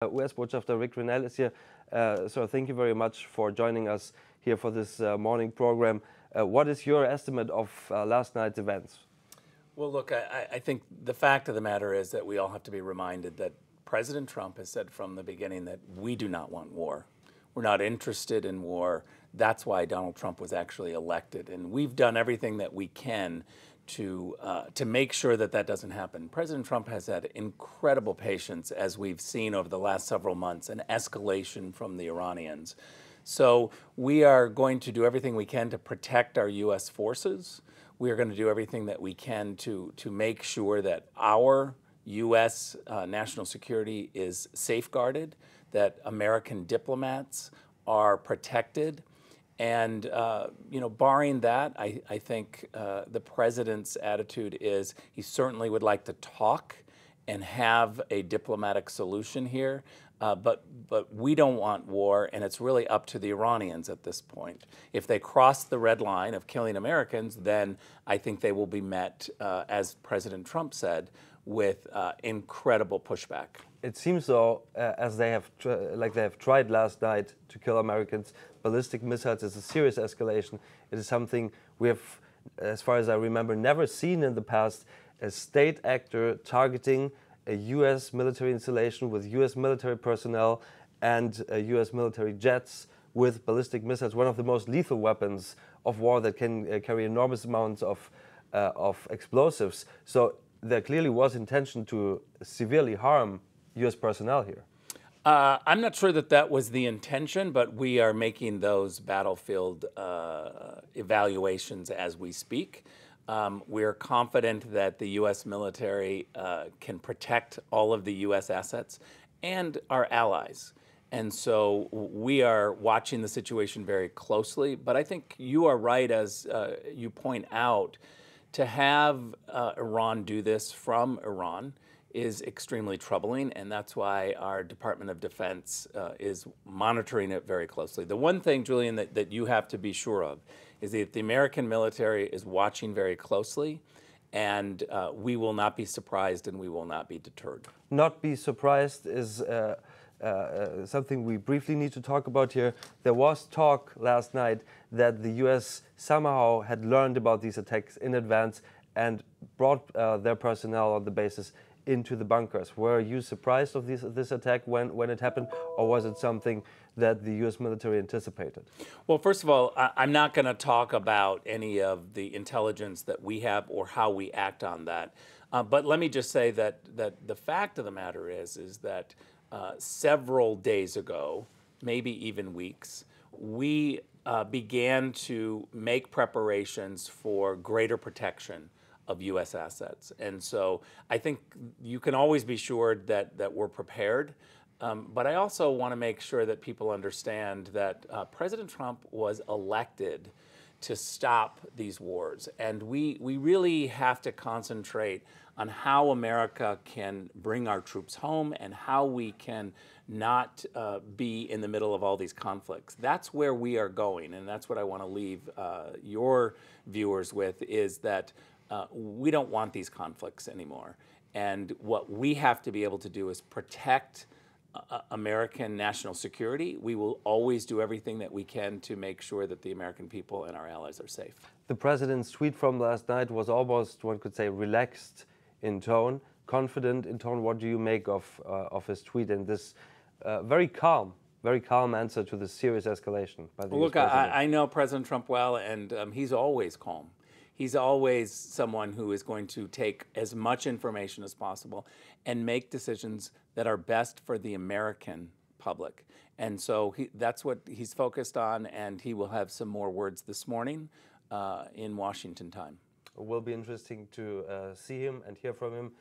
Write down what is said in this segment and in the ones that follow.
US-Botschafter Rick Grenell is here. So thank you very much for joining us here for this morning program. What is your estimate of last night's events? Well, look, I think the fact of the matter is that we all have to be reminded that President Trump has said from the beginning that we do not want war. We're not interested in war. That's why Donald Trump was actually elected. And we've done everything that we can to make sure that that doesn't happen. President Trump has had incredible patience, as we've seen over the last several months, an escalation from the Iranians. So we are going to do everything we can to protect our U.S. forces. We are going to do everything that we can to make sure that our U.S. National security is safeguarded, that American diplomats are protected. And, barring that, I think the president's attitude is he certainly would like to talk and have a diplomatic solution here. But we don't want war, and it's really up to the Iranians at this point. If they cross the red line of killing Americans, then I think they will be met, as President Trump said, with incredible pushback. It seems though, as they have tried last night to kill Americans, ballistic missiles is a serious escalation. It is something we have, as far as I remember, never seen in the past. A state actor targeting a U.S. military installation with U.S. military personnel and U.S. military jets with ballistic missiles, one of the most lethal weapons of war that can carry enormous amounts of explosives. So there clearly was intention to severely harm U.S. personnel here. I'm not sure that that was the intention, but we are making those battlefield evaluations as we speak. We're confident that the U.S. military can protect all of the U.S. assets and our allies. And so we are watching the situation very closely. But I think you are right, as you point out, to have Iran do this from Iran is extremely troubling, and that's why our Department of Defense is monitoring it very closely. The one thing, Julian, that you have to be sure of is that the American military is watching very closely, and we will not be surprised and we will not be deterred. Not be surprised is something we briefly need to talk about here. There was talk last night that the U.S. somehow had learned about these attacks in advance and brought their personnel on the bases into the bunkers. Were you surprised of this attack when it happened, or was it something that the U.S. military anticipated? Well, first of all, I'm not going to talk about any of the intelligence that we have or how we act on that. But let me just say that the fact of the matter is that several days ago, maybe even weeks, we began to make preparations for greater protection of U.S. assets. And so I think you can always be sure that we're prepared. But I also want to make sure that people understand that President Trump was elected to stop these wars. And we really have to concentrate on how America can bring our troops home and how we can not be in the middle of all these conflicts. That's where we are going, and that's what I want to leave your viewers with, is that we don't want these conflicts anymore. And what we have to be able to do is protect American national security. We will always do everything that we can to make sure that the American people and our allies are safe. The president's tweet from last night was almost, one could say, relaxed in tone, confident in tone. What do you make of his tweet and this very calm answer to the serious escalation by the US president? I know President Trump well, and he's always calm. He's always someone who is going to take as much information as possible and make decisions that are best for the American public. And so that's what he's focused on, and he will have some more words this morning in Washington time. It will be interesting to see him and hear from him.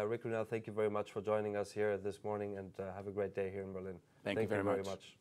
Rick Grenell, thank you very much for joining us here this morning, and have a great day here in Berlin. Thank you very much.